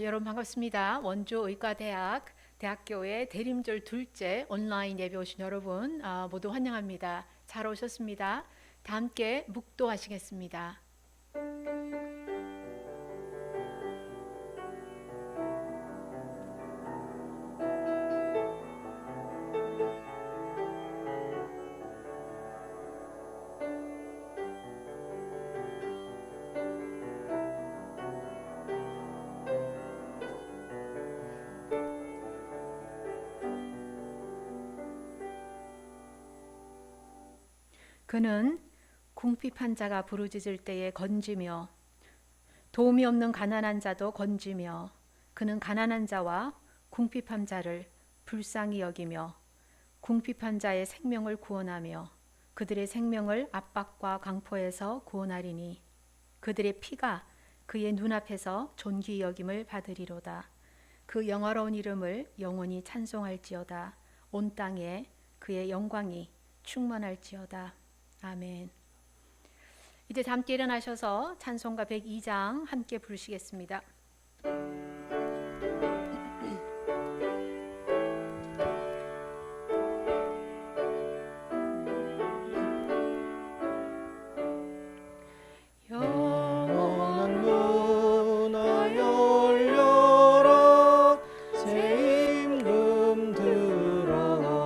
여러분 반갑습니다. 원주 의과대학 대학교의 대림절 둘째 온라인 예배 오신 여러분 모두 환영합니다. 잘 오셨습니다. 다 함께 묵도하시겠습니다. 그는 궁핍한 자가 부르짖을 때에 건지며 도움이 없는 가난한 자도 건지며 그는 가난한 자와 궁핍한 자를 불쌍히 여기며 궁핍한 자의 생명을 구원하며 그들의 생명을 압박과 강포에서 구원하리니 그들의 피가 그의 눈앞에서 존귀 여김을 받으리로다. 그 영화로운 이름을 영원히 찬송할지어다. 온 땅에 그의 영광이 충만할지어다. 아멘. 이제 다 함께 일어나셔서 찬송가 102장 함께 부르시겠습니다. 영원한 문화 열려라 새 임금 들어가신다.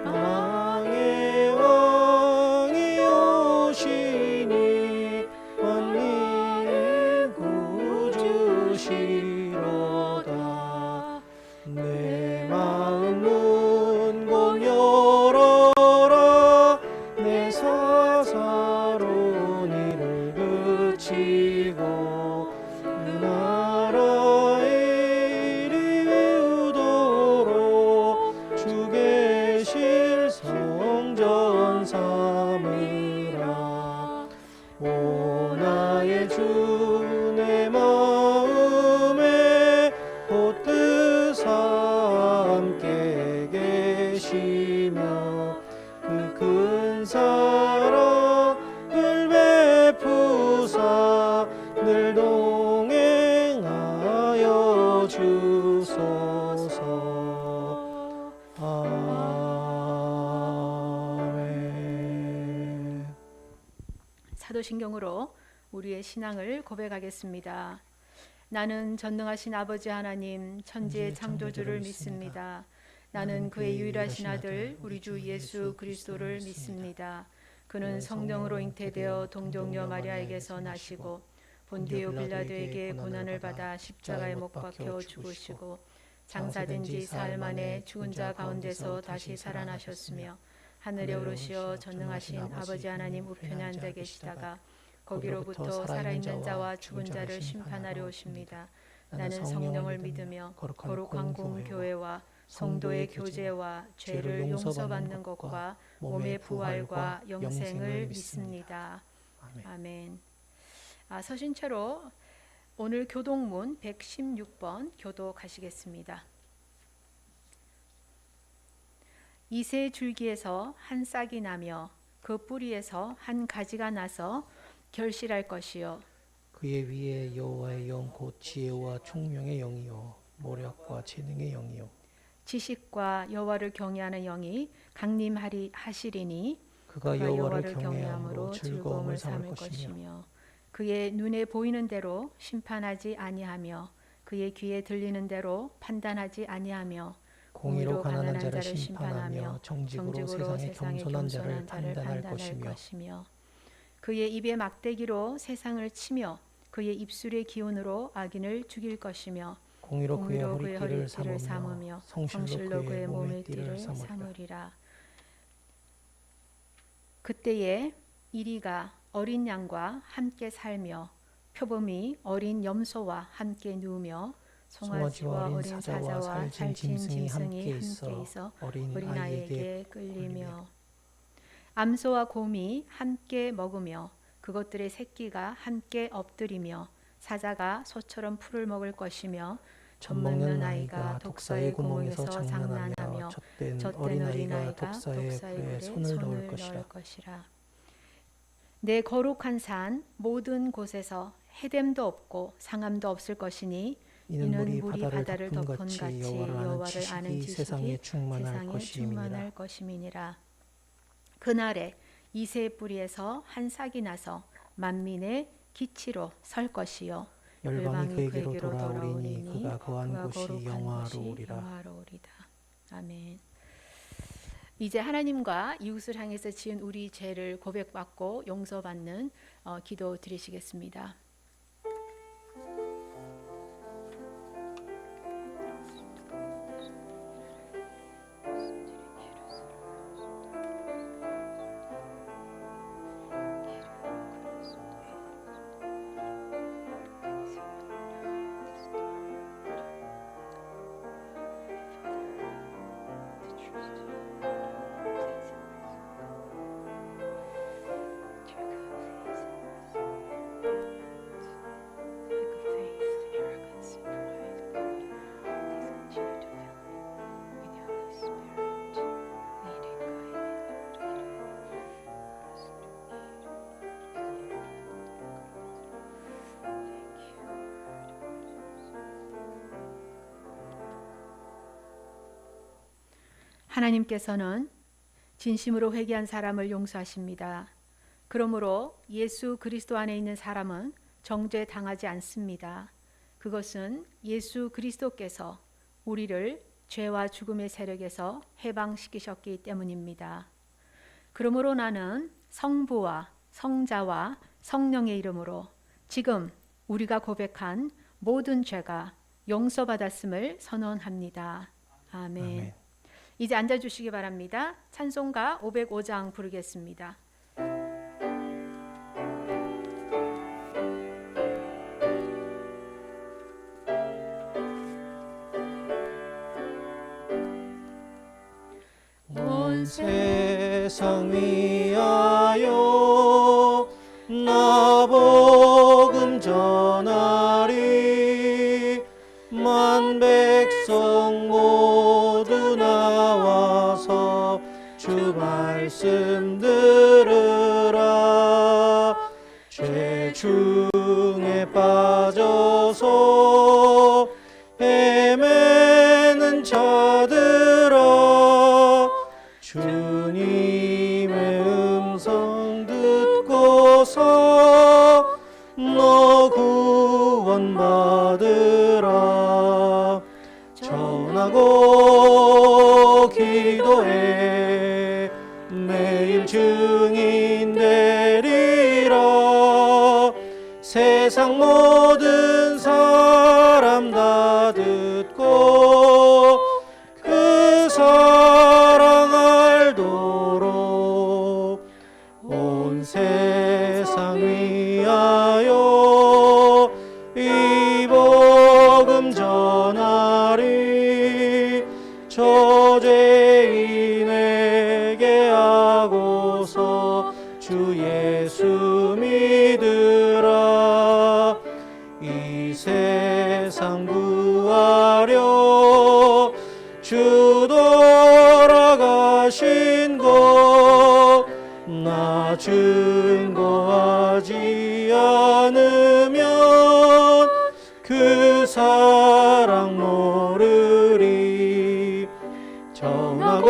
왕의 왕이 오시니 만민의 구주시로다. 내 마음 문곧 열어라 내 사사로운 이를 그치고 그 나라의 일이 외우도록 주 계실 성전 삼으라. 오 나의 주 내 마음에 보뜨사 함께 계시며 그 큰 사랑을 베푸사 늘 동행하여 주소서. 아멘. 사도신경으로 우리의 신앙을 고백하겠습니다. 나는 전능하신 아버지 하나님 천지의 창조주를 믿습니다. 나는 그의 유일하신 아들 우리 주 예수 그리스도를 믿습니다. 그는 성령으로 잉태되어 동정녀 마리아에게서 나시고 본디오 빌라도에게 고난을 받아 십자가에 못 박혀 죽으시고 장사된 지 사흘 만에 죽은 자 가운데서 다시 살아나셨으며 하늘에 오르시어 전능하신 아버지 하나님 우편에 앉아 계시다가 거기로부터 살아있는 자와 죽은 자를 심판하려 오십니다. 나는 성령을 믿으며 거룩한 공교회와 성도의 교제와 죄를 용서받는 것과 몸의 부활과 영생을 믿습니다. 아멘. 서신체로 오늘 교동문 116번 교독하시겠습니다. 이새 줄기에서 한 싹이 나며 그 뿌리에서 한 가지가 나서 결실할 것이요 그의 위에 여호와의 영 곧 지혜와 총명의 영이요 모략과 재능의 영이요 지식과 여호와를 경외하는 영이 강림하시리니 그가 여호와를 경외함으로 즐거움을 삼을 것이며 그의 눈에 보이는 대로 심판하지 아니하며 그의 귀에 들리는 대로 판단하지 아니하며 공의로 가난한 자를 심판하며 정직으로 세상의 겸손한 자를 판단할 것이며 그의 입의 막대기로 세상을 치며 그의 입술의 기운으로 악인을 죽일 것이며 공의로 그의 허리띠를 삼으며 성실로 그의 몸의 띠를 삼으리라. 그때에 이리가 어린 양과 함께 살며 표범이 어린 염소와 함께 누우며 송아지와 어린 사자와 살찐 짐승이 함께 있어 어린아이에게 끌리며 암소와 곰이 함께 먹으며 그것들의 새끼가 함께 엎드리며 사자가 소처럼 풀을 먹을 것이며 젖먹는 아이가 독사의 구멍에서 장난하며 젖된 어린아이가 독사의 불에 손을 넣을 것이라. 내 거룩한 산 모든 곳에서 해됨도 없고 상함도 없을 것이니 이는 물이 바다를 덮은 같이 여호와를 아는 지식이 세상에 충만할 것임이니라. 그날에 이새의 뿌리에서 한 싹이 나서 만민의 기치로 설 것이요 열방이 그에게로 돌아오리니 그가 거한 곳이 영화로우리라. 아멘. 이제 하나님과 이웃을 향해서 지은 우리 죄를 고백받고 용서받는 기도 드리시겠습니다. 하나님께서는 진심으로 회개한 사람을 용서하십니다. 그러므로 예수 그리스도 안에 있는 사람은 정죄당하지 않습니다. 그것은 예수 그리스도께서 우리를 죄와 죽음의 세력에서 해방시키셨기 때문입니다. 그러므로 나는 성부와 성자와 성령의 이름으로 지금 우리가 고백한 모든 죄가 용서받았음을 선언합니다. 아멘. 이제 앉아주시기 바랍니다. 찬송가 505장 부르겠습니다. 온 세상 위하여 나 복음 전하리. 만 백성 모두 나와서 주 말씀 들으라. 죄 중에 빠져서 헤매는 자들아, 주님의 음성 듣고서 너 구원받으라. 전하고 기도해 매일 증인 되리라. 세상 모든 사람 다 듣고 그 사랑 알도록 온 세상 위하여 이 복음 전하리. 저죄인에게 하고서 주 예수 믿으라. 이 세상 구하려 주 돌아가신 것 나 증거하지 않으면 그 사랑 모르리. 전하고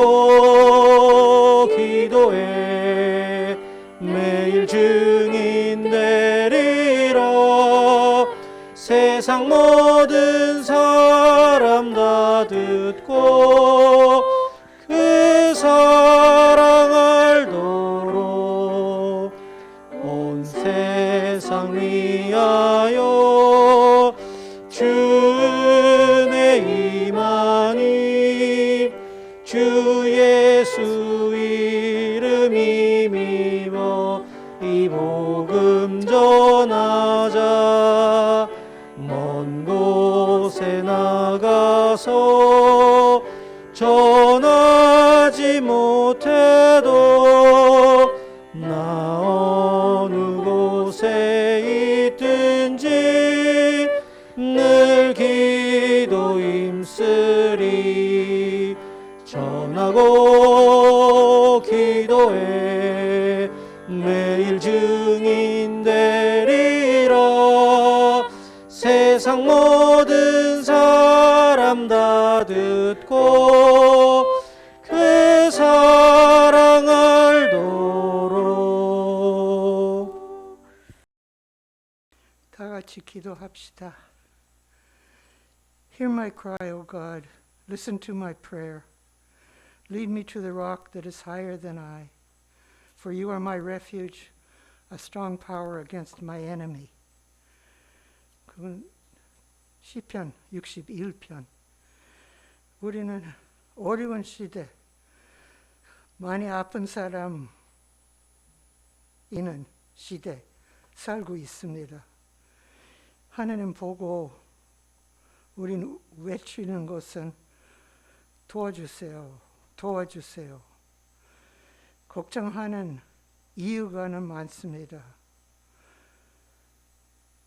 기도해 매일 증인 되리라. 세상 모든 사람 다 듣고 그 사랑 알도록 온 세상 위하여 주 은혜 임하니. 주 예수 이름 힘입어 이 복음 전하자. 먼 곳에 나가서 전하지 못해도 나 어느 곳에 있든지 늘 기도 힘쓰리. 전하고 기도해 매일 증인 되리라. 세상 모든 사람 다 듣고 그 사랑 알도록. 다 같이 기도합시다. Hear my cry, O God. Listen to my prayer. Lead me to the rock that is higher than I. For you are my refuge, a strong power against my enemy. 그건 시편 61편. 우리는 어려운 시대, 많이 아픈 사람 있는 시대 살고 있습니다. 하나님 보고 우리는 외치는 것은 도와주세요. 도와주세요. 걱정하는 이유가는 많습니다.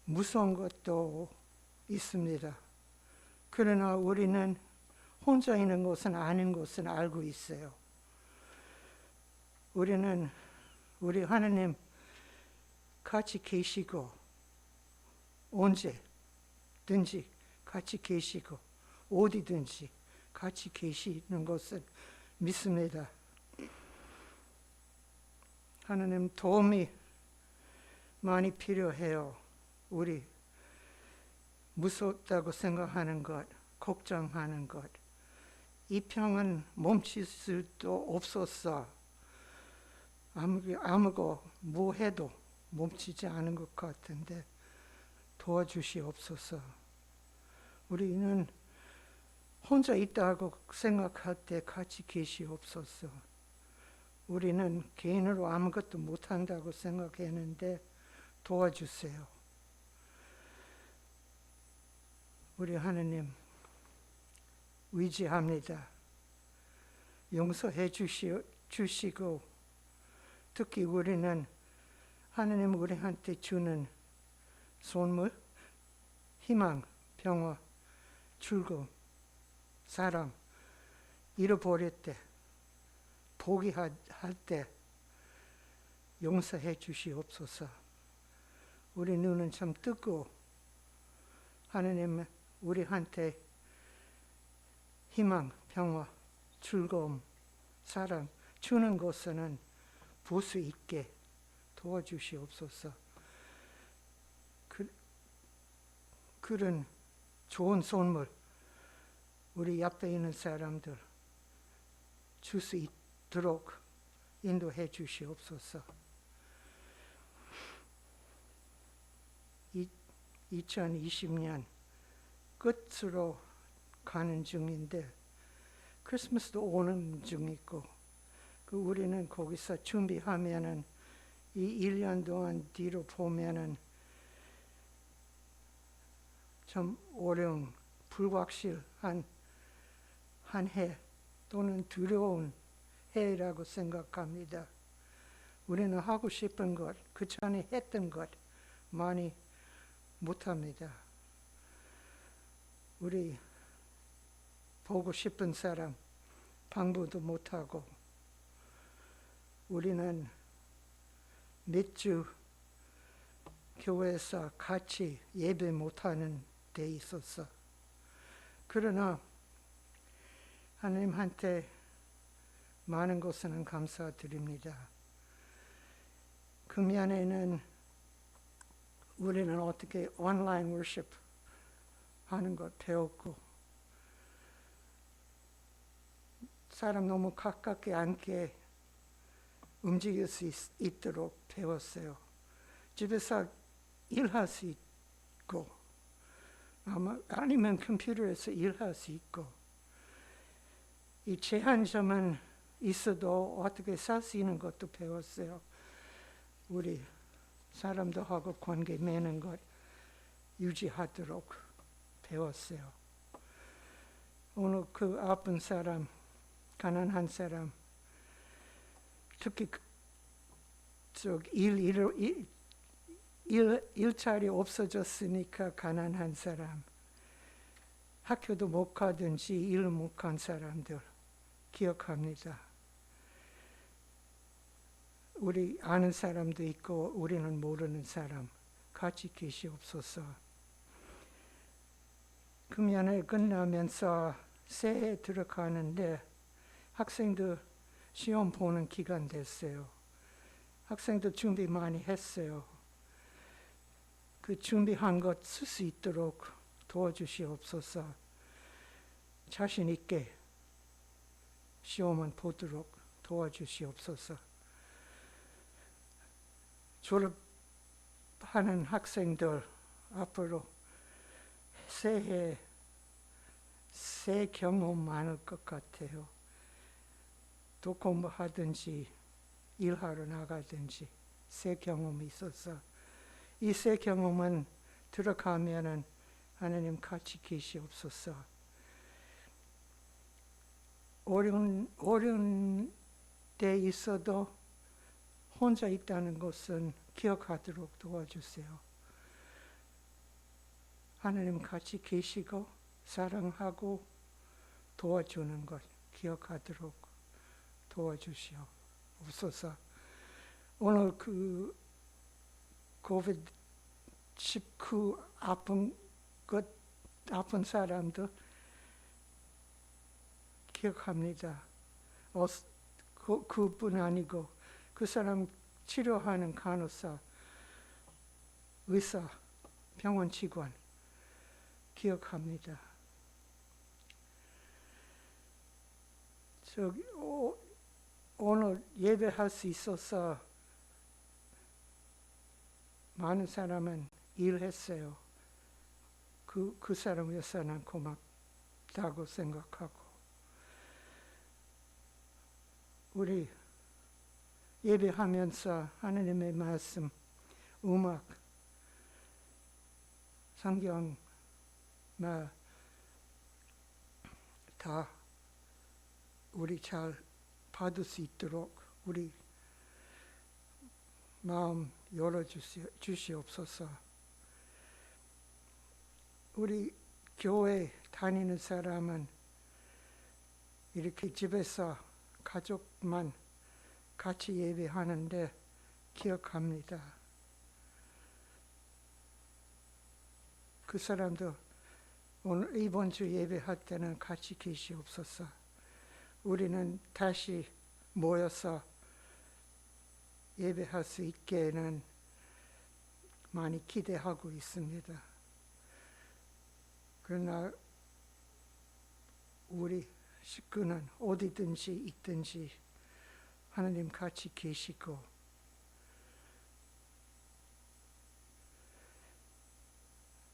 무서운 것도 있습니다. 그러나 우리는 혼자 있는 것은 아닌 것은 알고 있어요. 우리는 우리 하나님 같이 계시고 언제든지 같이 계시고 어디든지 같이 계시는 것을 믿습니다. 하나님 도움이 많이 필요해요. 우리 무섭다고 생각하는 것, 걱정하는 것. 이 병은 멈출 수도 없었어. 아무거 뭐 해도 멈추지 않은 것 같은데 도와주시옵소서. 우리는 혼자 있다고 생각할 때 같이 계시옵소서. 우리는 개인으로 아무것도 못한다고 생각했는데 도와주세요. 우리 하나님 의지합니다. 용서해 주시고 특히 우리는 하나님 우리한테 주는 선물, 희망, 평화, 즐거움, 사랑 잃어버릴 때, 포기할 때 용서해 주시옵소서. 우리 눈은 참 뜨고 하나님 우리한테 희망, 평화, 즐거움, 사랑 주는 것은 볼 수 있게 도와주시옵소서. 그런 좋은 선물 우리 옆에 있는 사람들 줄 수 있도록 인도해 주시옵소서. 2020년 끝으로 가는 중인데 크리스마스도 오는 중이고 우리는 거기서 준비하면은 이 1년 동안 뒤로 보면은 좀 어려운 불확실한 한 해 또는 두려운 해라고 생각합니다. 우리는 하고 싶은 것, 그 전에 했던 것 많이 못합니다. 우리 보고 싶은 사람 방문도 못하고 우리는 몇 주 교회에서 같이 예배 못하는 데 있었어. 그러나 하나님한테 많은 것은 감사드립니다. 금년에는 우리는 어떻게 온라인 워십 하는 것 배웠고 사람 너무 가깝게 앉게 움직일 수 있도록 배웠어요. 집에서 일할 수 있고 아니면 컴퓨터에서 일할 수 있고 이 제한점은 있어도 어떻게 살 수 있는 것도 배웠어요. 우리 사람도 하고 관계 맺는 것 유지하도록 배웠어요. 오늘 그 아픈 사람, 가난한 사람, 특히 일자리 없어졌으니까 가난한 사람, 학교도 못 가든지 일 못 간 사람들 기억합니다. 우리 아는 사람도 있고 우리는 모르는 사람 같이 계시옵소서. 금연회 끝나면서 새해 들어가는데 학생들 시험 보는 기간 됐어요. 학생들 준비 많이 했어요. 그 준비한 것 쓸 수 있도록 도와주시옵소서. 자신 있게 시험은 보도록 도와주시옵소서. 졸업하는 학생들 앞으로 새해 새 경험 많을 것 같아요. 또 공부하든지 일하러 나가든지 새 경험이 있어서 이 새 경험은 들어가면은 하나님 같이 계시옵소서. 어려운 때 있어도 혼자 있다는 것은 기억하도록 도와주세요. 하나님 같이 계시고 사랑하고 도와주는 것 기억하도록 도와주시옵소서. 오늘 그 코비드-19 아픈 사람도 기억합니다. 그뿐 아니고 그 사람 치료하는 간호사, 의사, 병원 직원 기억합니다. 오늘 예배할 수 있어서 많은 사람은 일했어요. 그 사람 위해서는 고맙다고 생각하고 우리 예배하면서 하나님의 말씀, 음악, 성경 다 우리 잘 받을 수 있도록 우리 마음 열어주시옵소서. 우리 교회 다니는 사람은 이렇게 집에서 가족만 같이 예배하는데 기억합니다. 그 사람도 오늘 이번 주 예배할 때는 같이 계시옵소서. 우리는 다시 모여서 예배할 수 있게는 많이 기대하고 있습니다. 그러나 우리 식구는 어디든지 있든지 하나님 같이 계시고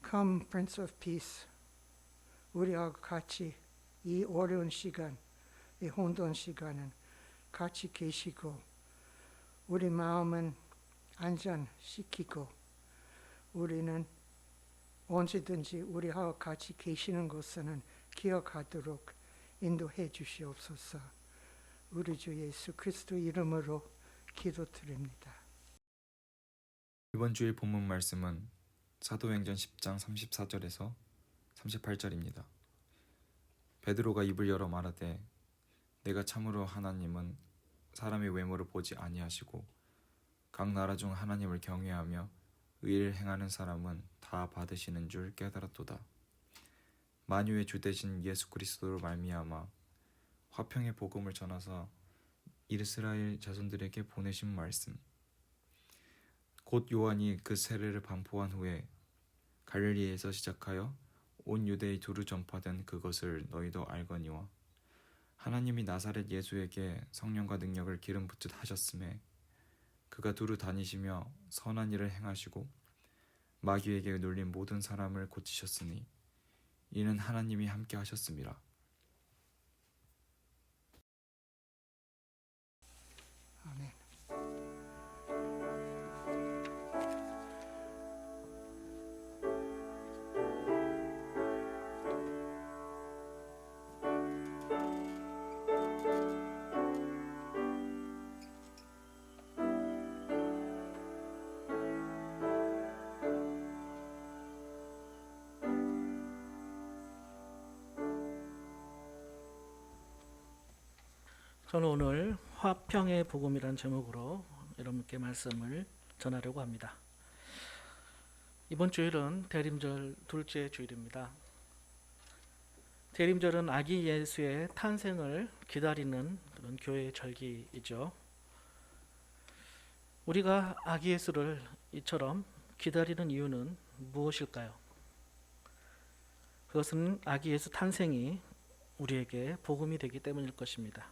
Come Prince of Peace, 우리하고 같이 이 어려운 시간, 이 혼돈 시간은 같이 계시고 우리 마음은 안전시키고 우리는 언제든지 우리하고 같이 계시는 것은 기억하도록 인도해 주시옵소서. 우리 주 예수 그리스도 이름으로 기도드립니다. 이번 주일 본문 말씀은 사도행전 10장 34절에서 38절입니다. 베드로가 입을 열어 말하되 내가 참으로 하나님은 사람의 외모를 보지 아니하시고 각 나라 중 하나님을 경외하며 의를 행하는 사람은 다 받으시는 줄 깨달았도다. 만유의 주 되신 예수 그리스도로 말미암아 화평의 복음을 전하사 이스라엘 자손들에게 보내신 말씀. 곧 요한이 그 세례를 반포한 후에 갈릴리에서 시작하여 온 유대에 두루 전파된 그것을 너희도 알거니와 하나님이 나사렛 예수에게 성령과 능력을 기름 붓듯 하셨음에 그가 두루 다니시며 선한 일을 행하시고 마귀에게 눌린 모든 사람을 고치셨으니 이는 하나님이 함께 하셨음이라. 아멘. 저는 오늘 화평의 복음이라는 제목으로 여러분께 말씀을 전하려고 합니다. 이번 주일은 대림절 둘째 주일입니다. 대림절은 아기 예수의 탄생을 기다리는 그런 교회의 절기이죠. 우리가 아기 예수를 이처럼 기다리는 이유는 무엇일까요? 그것은 아기 예수 탄생이 우리에게 복음이 되기 때문일 것입니다.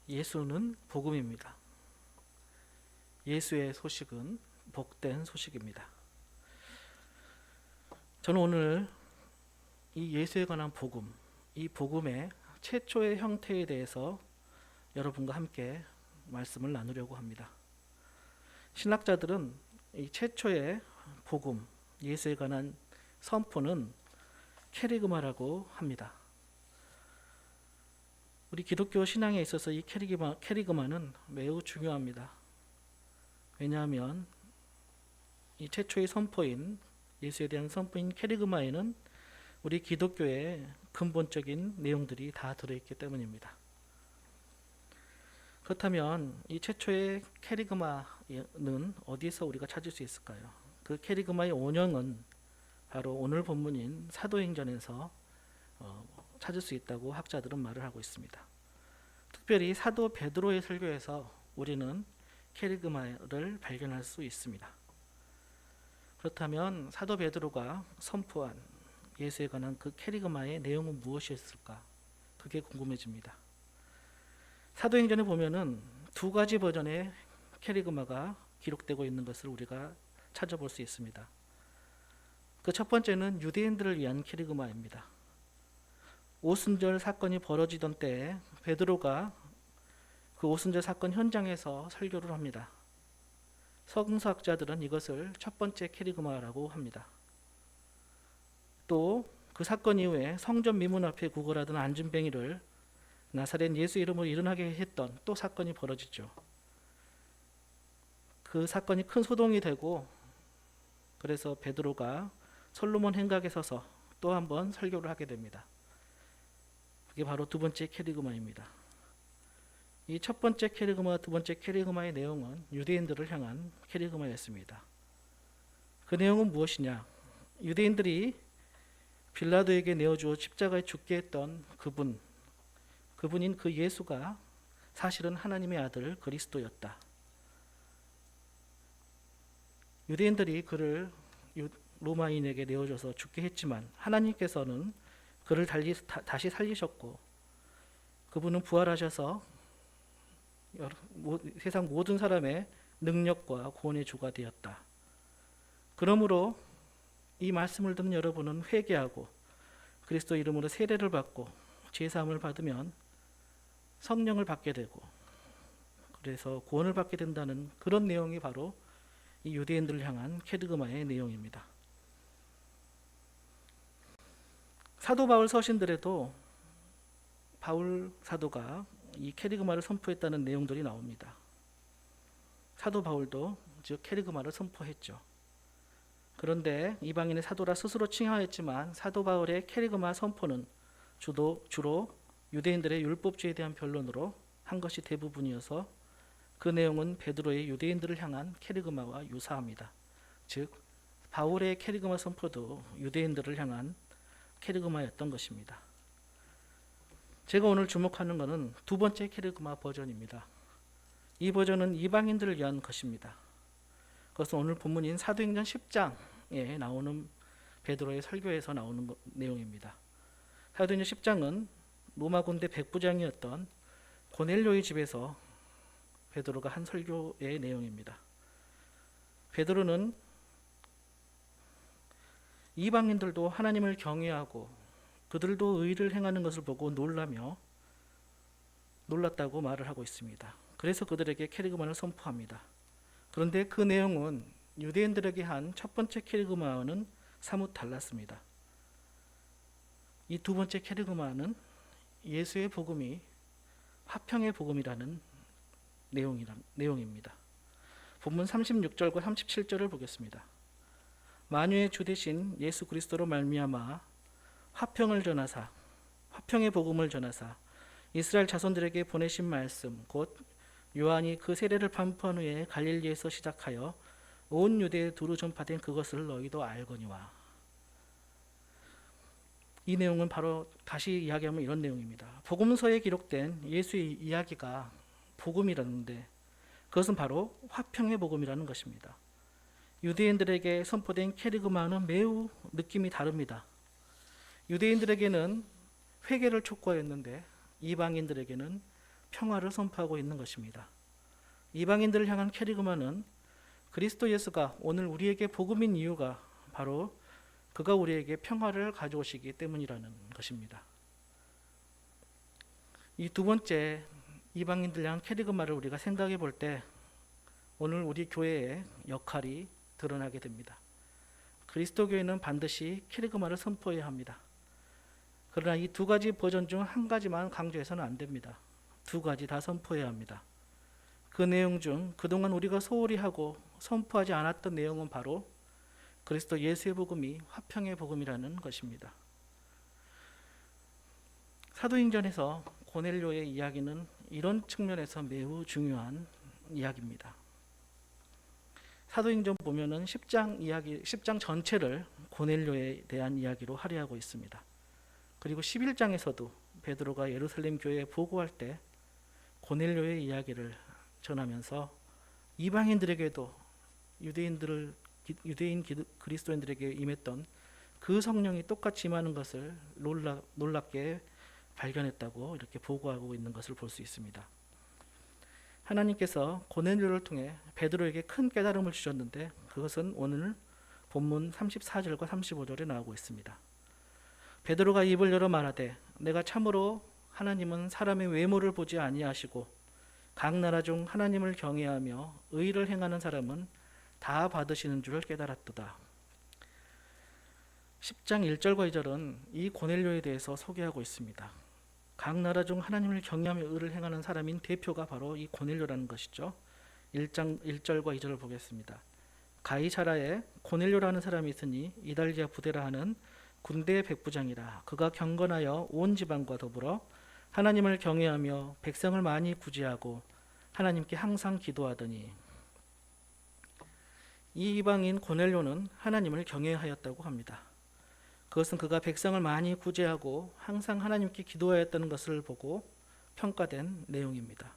예수는 복음입니다. 예수의 소식은 복된 소식입니다. 저는 오늘 이 예수에 관한 복음, 이 복음의 최초의 형태에 대해서 여러분과 함께 말씀을 나누려고 합니다. 신학자들은 이 최초의 복음, 예수에 관한 선포는 케리그마라고 합니다. 우리 기독교 신앙에 있어서 이 케리그마는 매우 중요합니다. 왜냐하면 이 최초의 선포인 예수에 대한 선포인 케리그마에는 우리 기독교의 근본적인 내용들이 다 들어있기 때문입니다. 그렇다면 이 최초의 케리그마는 어디서 우리가 찾을 수 있을까요? 그 케리그마의 원형은 바로 오늘 본문인 사도행전에서 찾을 수 있다고 학자들은 말을 하고 있습니다. 특별히 사도 베드로의 설교에서 우리는 케리그마를 발견할 수 있습니다. 그렇다면 사도 베드로가 선포한 예수에 관한 그 케리그마의 내용은 무엇이었을까? 그게 궁금해집니다. 사도행전에 보면은 두 가지 버전의 케리그마가 기록되고 있는 것을 우리가 찾아볼 수 있습니다. 그 첫 번째는 유대인들을 위한 케리그마입니다. 오순절 사건이 벌어지던 때에 베드로가 그 오순절 사건 현장에서 설교를 합니다. 성서학자들은 이것을 첫 번째 케리그마라고 합니다. 또 그 사건 이후에 성전 미문 앞에 구걸하던 안진뱅이를 나사렛 예수 이름으로 일어나게 했던 또 사건이 벌어지죠. 그 사건이 큰 소동이 되고 그래서 베드로가 솔로몬 행각에 서서 또 한 번 설교를 하게 됩니다. 그게 바로 두 번째 케리그마입니다. 이 첫 번째 케리그마, 두 번째 케리그마의 내용은 유대인들을 향한 케리그마였습니다. 그 내용은 무엇이냐? 유대인들이 빌라도에게 내어주어 십자가에 죽게 했던 그분인 그 예수가 사실은 하나님의 아들 그리스도였다. 유대인들이 그를 로마인에게 내어줘서 죽게 했지만 하나님께서는 그를 다시 살리셨고 그분은 부활하셔서 세상 모든 사람의 능력과 구원의 주가 되었다. 그러므로 이 말씀을 듣는 여러분은 회개하고 그리스도 이름으로 세례를 받고 제사함을 받으면 성령을 받게 되고 그래서 구원을 받게 된다는 그런 내용이 바로 이 유대인들을 향한 케리그마의 내용입니다. 사도 바울 서신들에도 바울 사도가 이 케리그마를 선포했다는 내용들이 나옵니다. 사도 바울도 즉 케리그마를 선포했죠. 그런데 이방인의 사도라 스스로 칭하였지만 사도 바울의 케리그마 선포는 주로 유대인들의 율법주의에 대한 변론으로 한 것이 대부분이어서 그 내용은 베드로의 유대인들을 향한 케리그마와 유사합니다. 즉 바울의 케리그마 선포도 유대인들을 향한 케리그마였던 것입니다. 제가 오늘 주목하는 것은 두 번째 케리그마 버전입니다. 이 버전은 이방인들을 위한 것입니다. 그것은 오늘 본문인 사도행전 10장에 나오는 베드로의 설교에서 나오는 내용입니다. 사도행전 10장은 로마 군대 백부장이었던 고넬료의 집에서 베드로가 한 설교의 내용입니다. 베드로는 이방인들도 하나님을 경외하고 그들도 의를 행하는 것을 보고 놀랐다고 말을 하고 있습니다. 그래서 그들에게 케리그마를 선포합니다. 그런데 그 내용은 유대인들에게 한 첫 번째 케리그마와는 사뭇 달랐습니다. 이 두 번째 케리그마는 예수의 복음이 화평의 복음이라는 내용입니다. 본문 36절과 37절을 보겠습니다. 만유의 주 되신 예수 그리스도로 말미암아 화평을 전하사 화평의 복음을 전하사 이스라엘 자손들에게 보내신 말씀 곧 요한이 그 세례를 반포한 후에 갈릴리에서 시작하여 온 유대에 두루 전파된 그것을 너희도 알거니와. 이 내용은 바로 다시 이야기하면 이런 내용입니다. 복음서에 기록된 예수의 이야기가 복음이라는데 그것은 바로 화평의 복음이라는 것입니다. 유대인들에게 선포된 캐리그마는 매우 느낌이 다릅니다. 유대인들에게는 회개를 촉구하였는데 이방인들에게는 평화를 선포하고 있는 것입니다. 이방인들을 향한 캐리그마는 그리스도 예수가 오늘 우리에게 복음인 이유가 바로 그가 우리에게 평화를 가져오시기 때문이라는 것입니다. 이 두 번째 이방인들 향한 캐리그마를 우리가 생각해 볼 때 오늘 우리 교회의 역할이 드러나게 됩니다. 그리스도 교회는 반드시 캐리그마를 선포해야 합니다. 그러나 이 두 가지 버전 중 한 가지만 강조해서는 안 됩니다. 두 가지 다 선포해야 합니다. 그 내용 중 그동안 우리가 소홀히 하고 선포하지 않았던 내용은 바로 그리스도 예수의 복음이 화평의 복음이라는 것입니다. 사도행전에서 고넬료의 이야기는 이런 측면에서 매우 중요한 이야기입니다. 사도행전 보면은 10장 전체를 고넬료에 대한 이야기로 할애하고 있습니다. 그리고 11장에서도 베드로가 예루살렘 교회에 보고할 때 고넬료의 이야기를 전하면서 이방인들에게도 유대인 그리스도인들에게 임했던 그 성령이 똑같이 임하는 것을 놀랍게 발견했다고 이렇게 보고하고 있는 것을 볼 수 있습니다. 하나님께서 고넬료를 통해 베드로에게 큰 깨달음을 주셨는데 그것은 오늘 본문 34절과 35절에 나오고 있습니다. 베드로가 입을 열어 말하되 내가 참으로 하나님은 사람의 외모를 보지 아니하시고 각 나라 중 하나님을 경외하며 의를 행하는 사람은 다 받으시는 줄을 깨달았도다. 10장 1절과 2절은 이 고넬료에 대해서 소개하고 있습니다. 각 나라 중 하나님을 경외하며 의를 행하는 사람인 대표가 바로 이 고넬료라는 것이죠. 1장 1절과 2절을 보겠습니다. 가이사라에 고넬료라는 사람이 있으니 이달리아 부대라 하는 군대의 백부장이라. 그가 경건하여 온 지방과 더불어 하나님을 경외하며 백성을 많이 구제하고 하나님께 항상 기도하더니. 이 이방인 고넬료는 하나님을 경외하였다고 합니다. 그것은 그가 백성을 많이 구제하고 항상 하나님께 기도하였다는 것을 보고 평가된 내용입니다.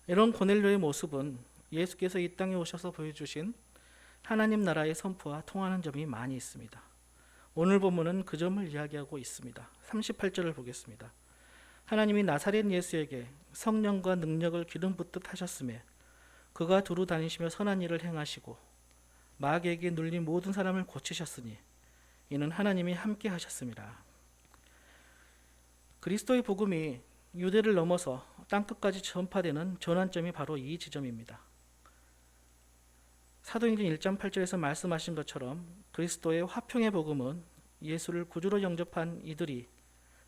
이런 고넬료의 모습은 예수께서 이 땅에 오셔서 보여주신 하나님 나라의 선포와 통하는 점이 많이 있습니다. 오늘 본문은 그 점을 이야기하고 있습니다. 38절을 보겠습니다. 하나님이 나사렛 예수에게 성령과 능력을 기름 붓듯 하셨으며 그가 두루 다니시며 선한 일을 행하시고 마귀에게 눌린 모든 사람을 고치셨으니 이는 하나님이 함께 하셨습니다. 그리스도의 복음이 유대를 넘어서 땅끝까지 전파되는 전환점이 바로 이 지점입니다. 사도행전 1장 8절에서 말씀하신 것처럼 그리스도의 화평의 복음은 예수를 구주로 영접한 이들이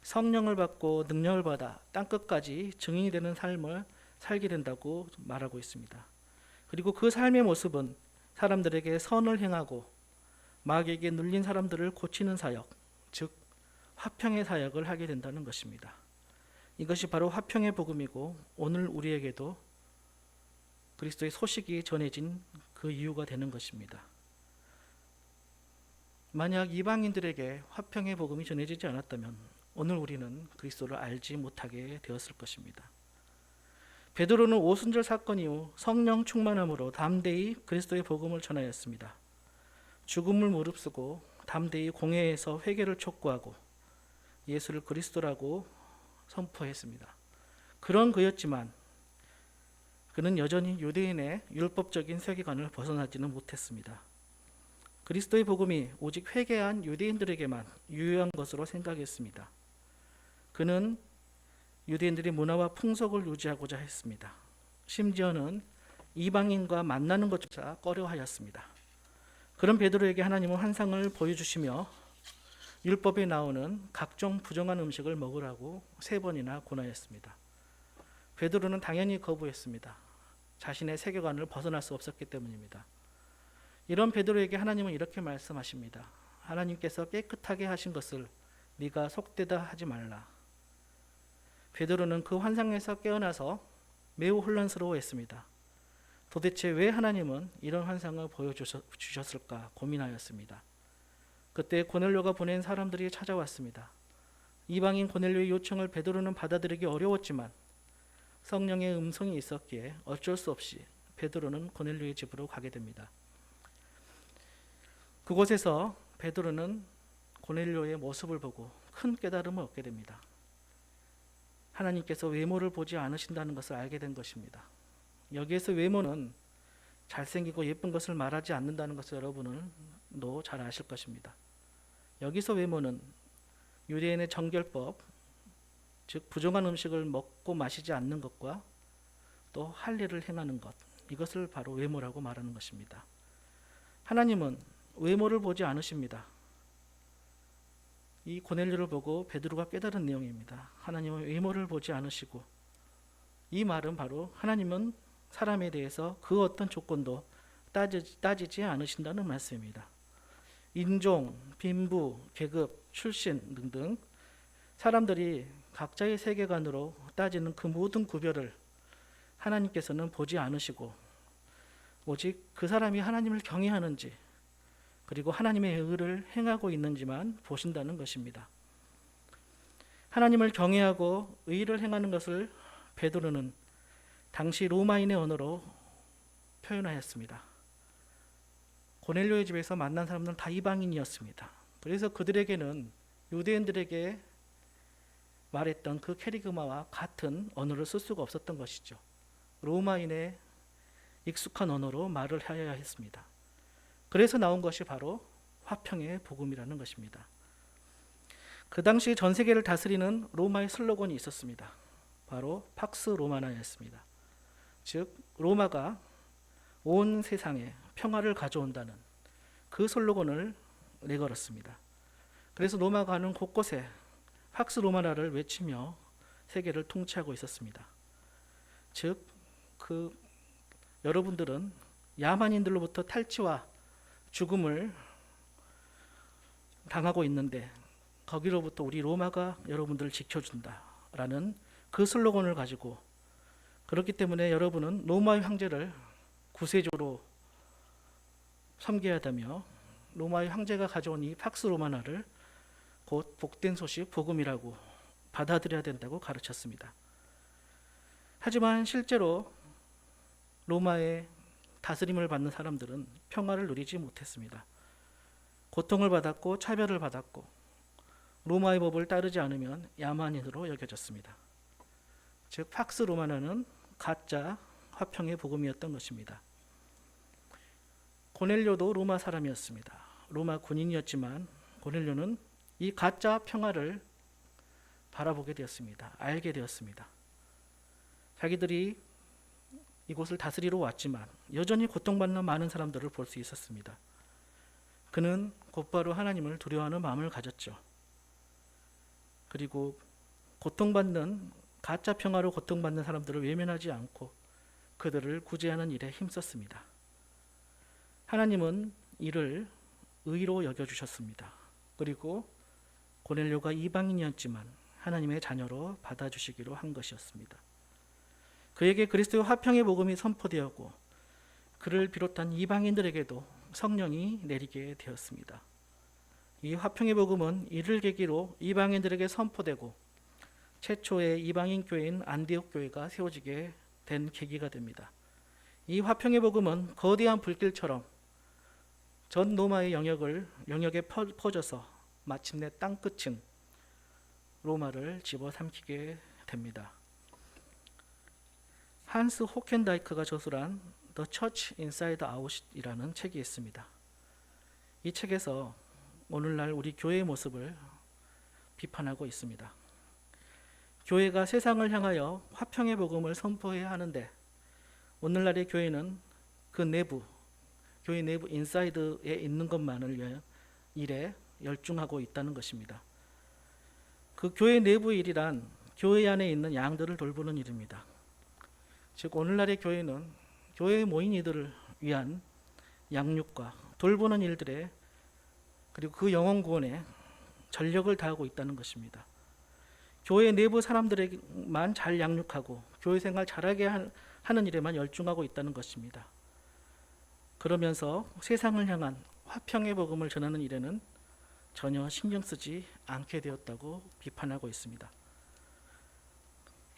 성령을 받고 능력을 받아 땅끝까지 증인이 되는 삶을 살게 된다고 말하고 있습니다. 그리고 그 삶의 모습은 사람들에게 선을 행하고 마귀에게 눌린 사람들을 고치는 사역, 즉 화평의 사역을 하게 된다는 것입니다. 이것이 바로 화평의 복음이고 오늘 우리에게도 그리스도의 소식이 전해진 그 이유가 되는 것입니다. 만약 이방인들에게 화평의 복음이 전해지지 않았다면 오늘 우리는 그리스도를 알지 못하게 되었을 것입니다. 베드로는 오순절 사건 이후 성령 충만함으로 담대히 그리스도의 복음을 전하였습니다. 죽음을 무릅쓰고 담대히 공회에서 회개를 촉구하고 예수를 그리스도라고 선포했습니다. 그런 그였지만 그는 여전히 유대인의 율법적인 세계관을 벗어나지는 못했습니다. 그리스도의 복음이 오직 회개한 유대인들에게만 유효한 것으로 생각했습니다. 그는 유대인들의 문화와 풍속을 유지하고자 했습니다. 심지어는 이방인과 만나는 것조차 꺼려하였습니다. 그런 베드로에게 하나님은 환상을 보여주시며 율법에 나오는 각종 부정한 음식을 먹으라고 3번이나 권하였습니다. 베드로는 당연히 거부했습니다. 자신의 세계관을 벗어날 수 없었기 때문입니다. 이런 베드로에게 하나님은 이렇게 말씀하십니다. 하나님께서 깨끗하게 하신 것을 네가 속되다 하지 말라. 베드로는 그 환상에서 깨어나서 매우 혼란스러워했습니다. 도대체 왜 하나님은 이런 환상을 보여주셨을까 고민하였습니다. 그때 고넬료가 보낸 사람들이 찾아왔습니다. 이방인 고넬료의 요청을 베드로는 받아들이기 어려웠지만 성령의 음성이 있었기에 어쩔 수 없이 베드로는 고넬료의 집으로 가게 됩니다. 그곳에서 베드로는 고넬료의 모습을 보고 큰 깨달음을 얻게 됩니다. 하나님께서 외모를 보지 않으신다는 것을 알게 된 것입니다. 여기에서 외모는 잘생기고 예쁜 것을 말하지 않는다는 것을 여러분도 잘 아실 것입니다. 여기서 외모는 유대인의 정결법, 즉 부정한 음식을 먹고 마시지 않는 것과 또 할례를 행하는 것, 이것을 바로 외모라고 말하는 것입니다. 하나님은 외모를 보지 않으십니다. 이 고넬료를 보고 베드로가 깨달은 내용입니다. 하나님은 외모를 보지 않으시고, 이 말은 바로 하나님은 사람에 대해서 그 어떤 조건도 따지지 않으신다는 말씀입니다. 인종, 빈부, 계급, 출신 등등 사람들이 각자의 세계관으로 따지는 그 모든 구별을 하나님께서는 보지 않으시고, 오직 그 사람이 하나님을 경외하는지 그리고 하나님의 의를 행하고 있는지만 보신다는 것입니다. 하나님을 경외하고 의를 행하는 것을 베드로는 당시 로마인의 언어로 표현하였습니다. 고넬료의 집에서 만난 사람들은 다 이방인이었습니다. 그래서 그들에게는 유대인들에게 말했던 그 캐리그마와 같은 언어를 쓸 수가 없었던 것이죠. 로마인의 익숙한 언어로 말을 하여야 했습니다. 그래서 나온 것이 바로 화평의 복음이라는 것입니다. 그 당시 전 세계를 다스리는 로마의 슬로건이 있었습니다. 바로 팍스 로마나였습니다. 즉 로마가 온 세상에 평화를 가져온다는 그 슬로건을 내걸었습니다. 그래서 로마가 가는 곳곳에 팍스 로마나를 외치며 세계를 통치하고 있었습니다. 즉 여러분들은 야만인들로부터 탈취와 죽음을 당하고 있는데 거기로부터 우리 로마가 여러분들을 지켜준다라는 그 슬로건을 가지고, 그렇기 때문에 여러분은 로마의 황제를 구세주로 섬겨야 하다며 로마의 황제가 가져온 이 팍스 로마나를 곧 복된 소식, 복음이라고 받아들여야 된다고 가르쳤습니다. 하지만 실제로 로마의 다스림을 받는 사람들은 평화를 누리지 못했습니다. 고통을 받았고 차별을 받았고 로마의 법을 따르지 않으면 야만인으로 여겨졌습니다. 즉 팍스 로마나는 가짜 화평의 복음이었던 것입니다. 고넬료도 로마 사람이었습니다. 로마 군인이었지만 고넬료는 이 가짜 평화를 바라보게 되었습니다. 알게 되었습니다. 자기들이 이곳을 다스리러 왔지만 여전히 고통받는 많은 사람들을 볼 수 있었습니다. 그는 곧바로 하나님을 두려워하는 마음을 가졌죠. 그리고 가짜 평화로 고통받는 사람들을 외면하지 않고 그들을 구제하는 일에 힘썼습니다. 하나님은 이를 의로 여겨주셨습니다. 그리고 고넬료가 이방인이었지만 하나님의 자녀로 받아주시기로 한 것이었습니다. 그에게 그리스도의 화평의 복음이 선포되었고 그를 비롯한 이방인들에게도 성령이 내리게 되었습니다. 이 화평의 복음은 이를 계기로 이방인들에게 선포되고 최초의 이방인 교회인 안디옥 교회가 세워지게 된 계기가 됩니다. 이 화평의 복음은 거대한 불길처럼 전 로마의 영역에 퍼져서 마침내 땅끝인 로마를 집어삼키게 됩니다. 한스 호켄다이크가 저술한 The Church Inside Out이라는 책이 있습니다. 이 책에서 오늘날 우리 교회의 모습을 비판하고 있습니다. 교회가 세상을 향하여 화평의 복음을 선포해야 하는데 오늘날의 교회는 그 내부, 교회 내부 인사이드에 있는 것만을 위해 일에 열중하고 있다는 것입니다. 그 교회 내부 일이란 교회 안에 있는 양들을 돌보는 일입니다. 즉 오늘날의 교회는 교회에 모인 이들을 위한 양육과 돌보는 일들에 그리고 그 영혼 구원에 전력을 다하고 있다는 것입니다. 교회 내부 사람들에게만 잘 양육하고 교회 생활 잘하게 하는 일에만 열중하고 있다는 것입니다. 그러면서 세상을 향한 화평의 복음을 전하는 일에는 전혀 신경 쓰지 않게 되었다고 비판하고 있습니다.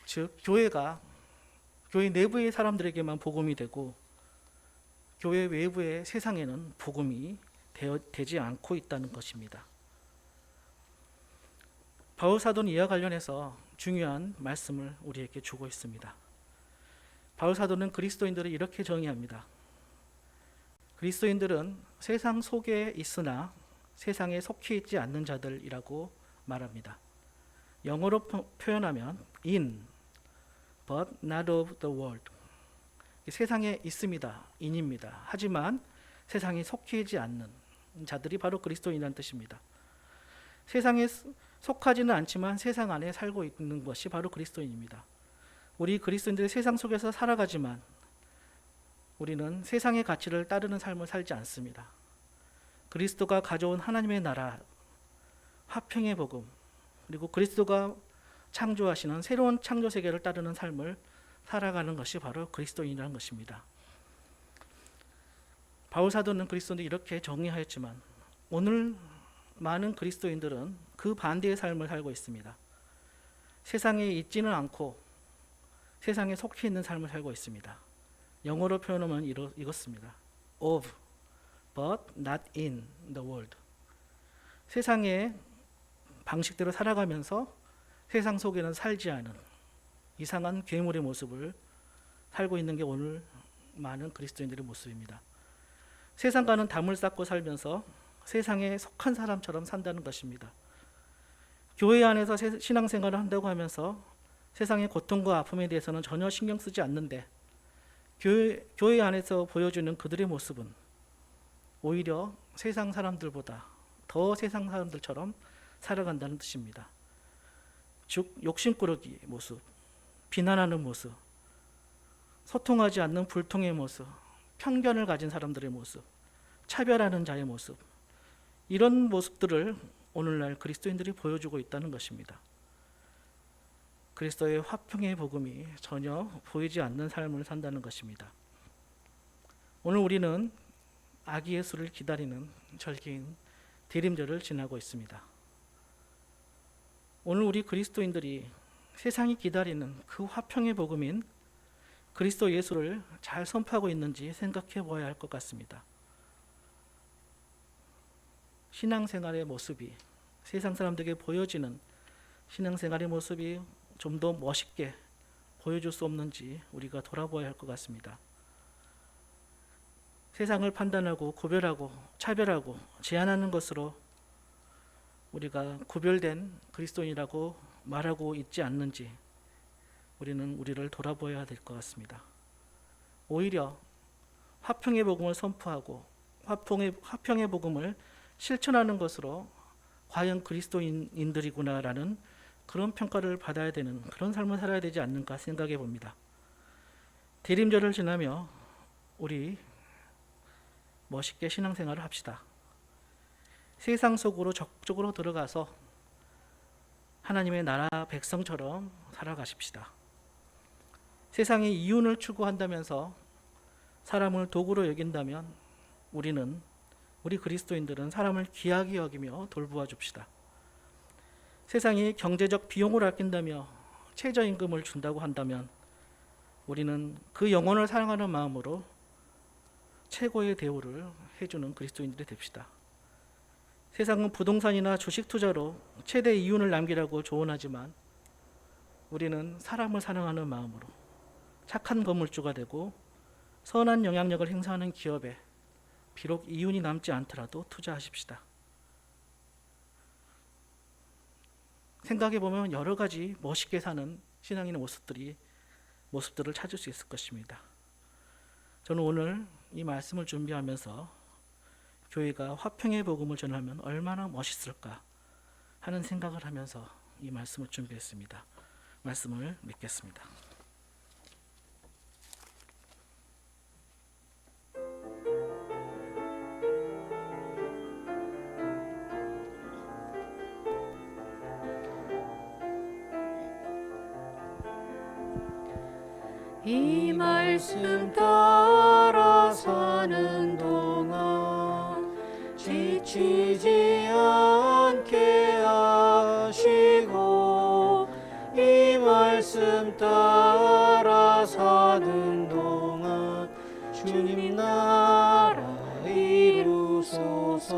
즉 교회가 교회 내부의 사람들에게만 복음이 되고 교회 외부의 세상에는 복음이 되지 않고 있다는 것입니다. 바울 사도는 이와 관련해서 중요한 말씀을 우리에게 주고 있습니다. 바울 사도는 그리스도인들을 이렇게 정의합니다. 그리스도인들은 세상 속에 있으나 세상에 속해 있지 않는 자들이라고 말합니다. 영어로 표현하면 in but not of the world. 세상에 있습니다. in입니다. 하지만 세상에 속해 있지 않는 자들이 바로 그리스도인이라는 뜻입니다. 세상에 속하지는 않지만 세상 안에 살고 있는 것이 바로 그리스도인입니다. 우리 그리스도인들이 세상 속에서 살아가지만 우리는 세상의 가치를 따르는 삶을 살지 않습니다. 그리스도가 가져온 하나님의 나라, 화평의 복음, 그리고 그리스도가 창조하시는 새로운 창조 세계를 따르는 삶을 살아가는 것이 바로 그리스도인이라는 것입니다. 바울 사도는 그리스도인을 이렇게 정의하였지만 오늘 많은 그리스도인들은 그 반대의 삶을 살고 있습니다. 세상에 있지는 않고 세상에 속해 있는 삶을 살고 있습니다. 영어로 표현하면 이렇습니다. Of, but not in the world. 세상의 방식대로 살아가면서 세상 속에는 살지 않은 이상한 괴물의 모습을 살고 있는 게 오늘 많은 그리스도인들의 모습입니다. 세상과는 담을 쌓고 살면서 세상에 속한 사람처럼 산다는 것입니다. 교회 안에서 신앙생활을 한다고 하면서 세상의 고통과 아픔에 대해서는 전혀 신경 쓰지 않는데 교회 안에서 보여주는 그들의 모습은 오히려 세상 사람들보다 더 세상 사람들처럼 살아간다는 뜻입니다. 즉 욕심꾸러기 모습, 비난하는 모습, 소통하지 않는 불통의 모습, 편견을 가진 사람들의 모습, 차별하는 자의 모습, 이런 모습들을 오늘날 그리스도인들이 보여주고 있다는 것입니다. 그리스도의 화평의 복음이 전혀 보이지 않는 삶을 산다는 것입니다. 오늘 우리는 아기 예수를 기다리는 절기인 대림절을 지나고 있습니다. 오늘 우리 그리스도인들이 세상이 기다리는 그 화평의 복음인 그리스도 예수를 잘 선포하고 있는지 생각해 보아야 할 것 같습니다. 신앙생활의 모습이 세상 사람들에게 보여지는 신앙생활의 모습이 좀 더 멋있게 보여줄 수 없는지 우리가 돌아보아야 할 것 같습니다. 세상을 판단하고 구별하고 차별하고 제한하는 것으로 우리가 구별된 그리스도인이라고 말하고 있지 않는지 우리는 우리를 돌아보아야 될 것 같습니다. 오히려 화평의 복음을 선포하고 화평의 복음을 실천하는 것으로 과연 그리스도인들이구나라는 그런 평가를 받아야 되는 그런 삶을 살아야 되지 않는가 생각해 봅니다. 대림절을 지나며 우리 멋있게 신앙생활을 합시다. 세상 속으로 적극적으로 들어가서 하나님의 나라 백성처럼 살아가십시다. 세상의 이윤을 추구한다면서 사람을 도구로 여긴다면 우리 그리스도인들은 사람을 귀하게 여기며 돌보아 줍시다. 세상이 경제적 비용을 아낀다며 최저임금을 준다고 한다면 우리는 그 영혼을 사랑하는 마음으로 최고의 대우를 해주는 그리스도인들이 됩시다. 세상은 부동산이나 주식 투자로 최대 이윤을 남기라고 조언하지만 우리는 사람을 사랑하는 마음으로 착한 건물주가 되고 선한 영향력을 행사하는 기업에 비록 이윤이 남지 않더라도 투자하십시다. 생각해 보면 여러 가지 멋있게 사는 신앙인의 모습들을 찾을 수 있을 것입니다. 저는 오늘 이 말씀을 준비하면서 교회가 화평의 복음을 전하면 얼마나 멋있을까 하는 생각을 하면서 이 말씀을 준비했습니다. 말씀을 믿겠습니다. 이 말씀 따라 사는 동안 지치지 않아 주님 나라 이루소서.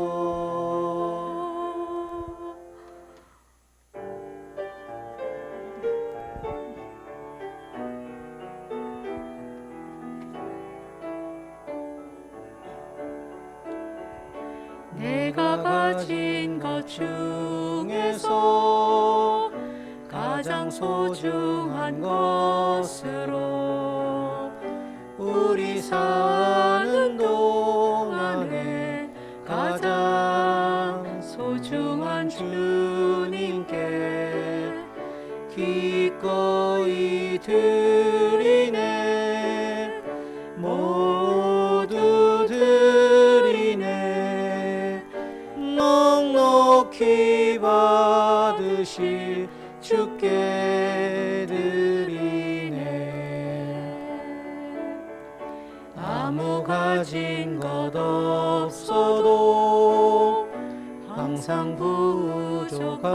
내가 가진 것 중에서 가장 소중한 것으로 우리 사는 동안에 가장 소중한 주님께 기꺼이 드리네. 모두 드리네. 넉넉히 받으실 주께 드리네. 아무 가진 것 없어도 항상 부족하여도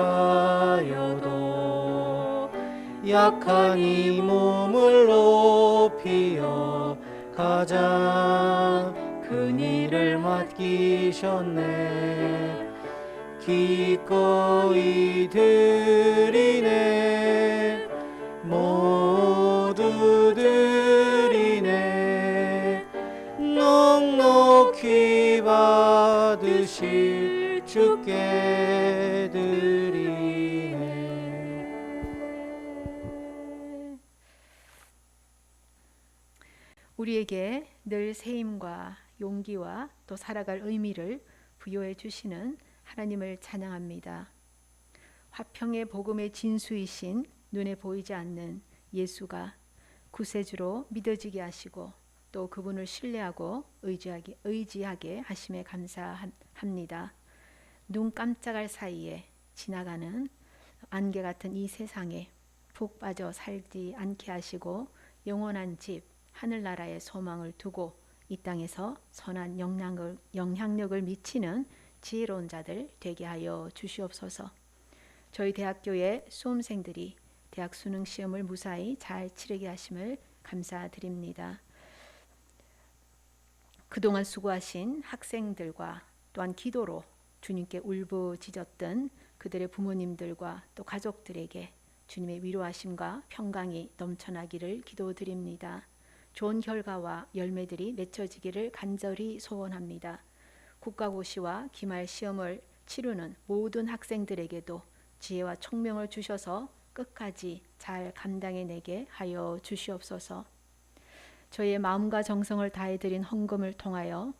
약한 이 몸을 높이어 가장 큰 일을 맡기셨네. 기꺼이 드리네. 모두 드리네. 넉넉히 받으실 주께 드리네. 우리에게 늘 새 힘과 용기와 또 살아갈 의미를 부여해 주시는 하나님을 찬양합니다. 화평의 복음의 진수이신 눈에 보이지 않는 예수가 구세주로 믿어지게 하시고 또 그분을 신뢰하고 의지하게 하심에 감사합니다. 눈 깜짝할 사이에 지나가는 안개 같은 이 세상에 푹 빠져 살지 않게 하시고 영원한 집 하늘나라의 소망을 두고 이 땅에서 선한 영향력을 미치는 지혜로운 자들 되게 하여 주시옵소서. 저희 대학교의 수험생들이 대학 수능 시험을 무사히 잘 치르게 하심을 감사드립니다. 그동안 수고하신 학생들과 또한 기도로 주님께 울부짖었던 그들의 부모님들과 또 가족들에게 주님의 위로하심과 평강이 넘쳐나기를 기도드립니다. 좋은 결과와 열매들이 맺혀지기를 간절히 소원합니다. 국가고시와 기말 시험을 치르는 모든 학생들에게도 지혜와 총명을 주셔서 끝까지 잘 감당해내게 하여 주시옵소서. 저희의 마음과 정성을 다해드린 헌금을 통하여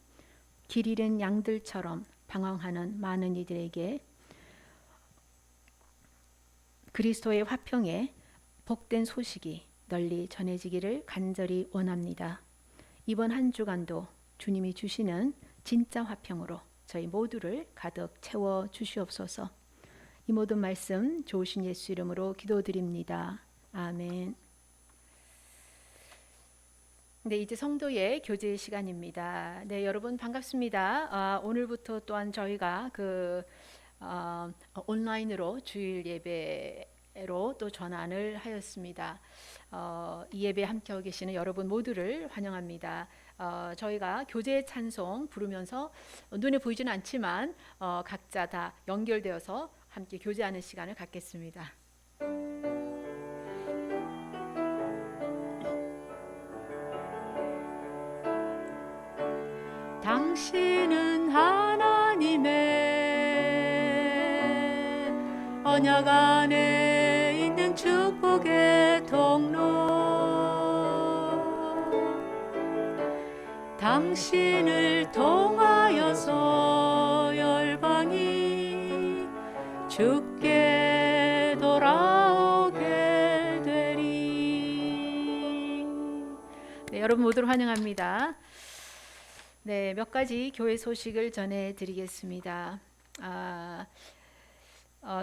길 잃은 양들처럼 방황하는 많은 이들에게 그리스도의 화평에 복된 소식이 널리 전해지기를 간절히 원합니다. 이번 한 주간도 주님이 주시는 진짜 화평으로 저희 모두를 가득 채워 주시옵소서. 이 모든 말씀 좋으신 예수 이름으로 기도드립니다. 아멘. 네, 이제 성도의 교제 시간입니다. 네, 여러분 반갑습니다. 오늘부터 또한 저희가 온라인으로 주일 예배로 또 전환을 하였습니다. 이 예배에 함께하고 계시는 여러분 모두를 환영합니다. 저희가 교제 찬송 부르면서 눈에 보이지는 않지만 각자 다 연결되어서 함께 교제하는 시간을 갖겠습니다. 당신은 하나님의 언약 안에 있는 축복의 통로, 당신을 통하여서 열방이 주께 돌아오게 되리. 네, 여러분 모두를 환영합니다. 네, 몇 가지 교회 소식을 전해드리겠습니다.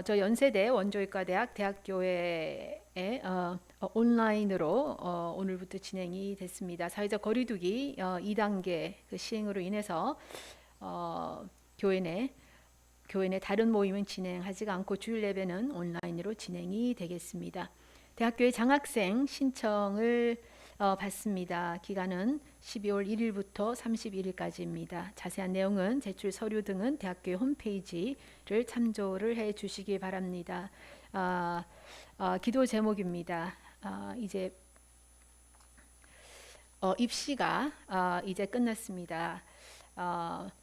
저 연세대 원조의과대학 대학교회에 온라인으로 오늘부터 진행이 됐습니다. 사회적 거리두기 2단계 그 시행으로 인해서 교회 내 다른 모임은 진행하지가 않고 주일 예배는 온라인으로 진행이 되겠습니다. 대학교의 장학생 신청을 받습니다. 기간은 12월 1일부터 31일까지입니다. 자세한 내용은 제출 서류 등은 대학교 홈페이지를 참조를 해 주시기 바랍니다. 기도 제목입니다. 이제 입시가 이제 끝났습니다.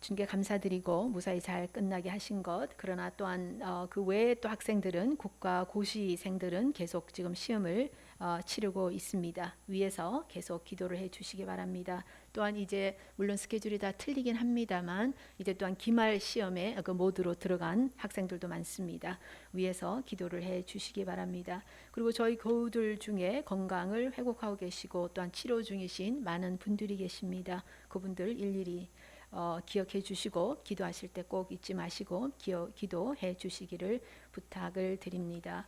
주님께 감사드리고 무사히 잘 끝나게 하신 것. 그러나 또한 그 외에 또 학생들은 국가 고시생들은 계속 지금 시험을 치르고 있습니다. 위에서 계속 기도를 해 주시기 바랍니다. 또한 이제 물론 스케줄이 다 틀리긴 합니다만 이제 또한 기말 시험에 그 모드로 들어간 학생들도 많습니다. 위에서 기도를 해 주시기 바랍니다. 그리고 저희 교우들 중에 건강을 회복하고 계시고 또한 치료 중이신 많은 분들이 계십니다. 그분들 일일이 기억해 주시고 기도하실 때 꼭 잊지 마시고 기도해 주시기를 부탁을 드립니다.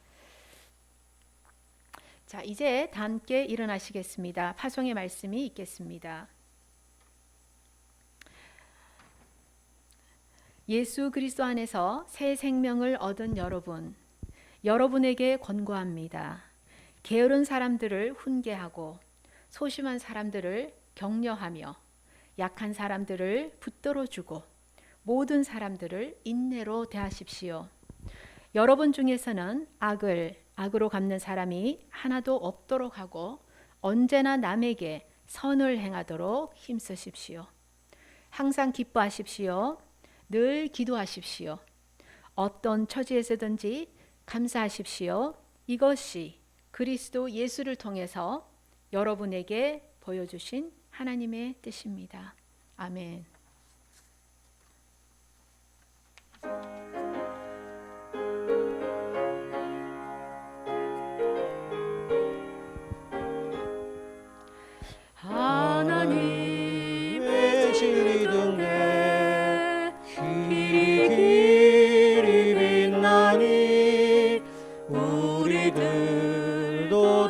자, 이제 다 함께 일어나시겠습니다. 파송의 말씀이 있겠습니다. 예수 그리스도 안에서 새 생명을 얻은 여러분에게 권고합니다. 게으른 사람들을 훈계하고 소심한 사람들을 격려하며 약한 사람들을 붙들어주고 모든 사람들을 인내로 대하십시오. 여러분 중에서는 악으로 갚는 사람이 하나도 없도록 하고 언제나 남에게 선을 행하도록 힘쓰십시오. 항상 기뻐하십시오. 늘 기도하십시오. 어떤 처지에서든지 감사하십시오. 이것이 그리스도 예수를 통해서 여러분에게 보여주신 하나님의 뜻입니다. 아멘. 하나님의 진리 등대 길이 빛나니 우리들도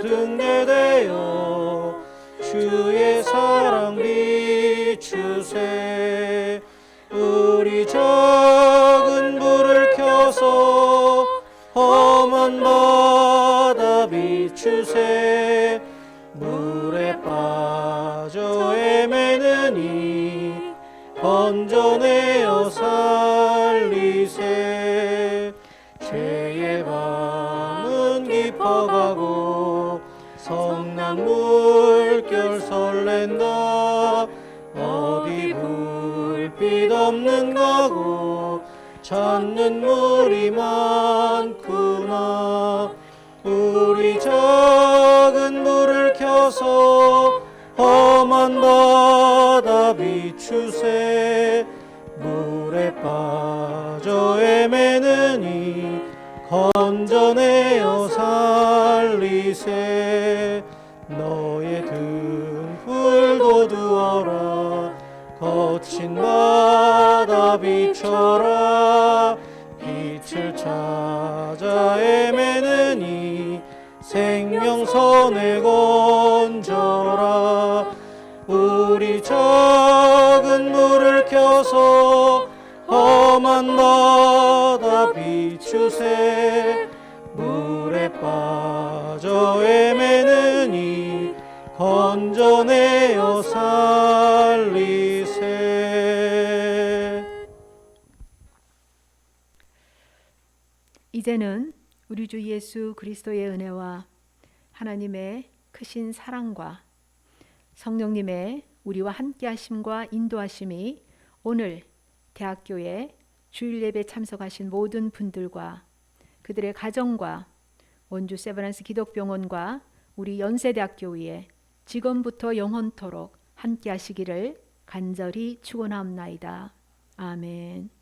등대되어 주의 사랑 비추세. 우리 작은 불을 켜서 험한 바다 비추세. 물에 빠져 헤매느니 건져내어 살리세. 죄의 밤은 깊어가고 성난 물결 설렌다. 어디 불빛 없는 가고 찾는 물이 많구나. 우리 작은 불을 켜서 험한 바다 비추세. 물에 빠져 헤매느니 건져내어 살리세. 너의 등불 도두어라. 거친 바다 비춰라. 빛을 찾아 헤매느니 생명선에 건져라. 우리 작은 불을 켜서 험한 바다 비추세. 물에 빠져 헤매느니 건져내어 살리세. 이제는 우리 주 예수 그리스도의 은혜와 하나님의 크신 사랑과 성령님의 우리와 함께 하심과 인도하심이 오늘 대학교에 주일 예배 참석하신 모든 분들과 그들의 가정과 원주 세브란스 기독병원과 우리 연세대학교 위에 지금부터 영원토록 함께 하시기를 간절히 축원하옵나이다. 아멘.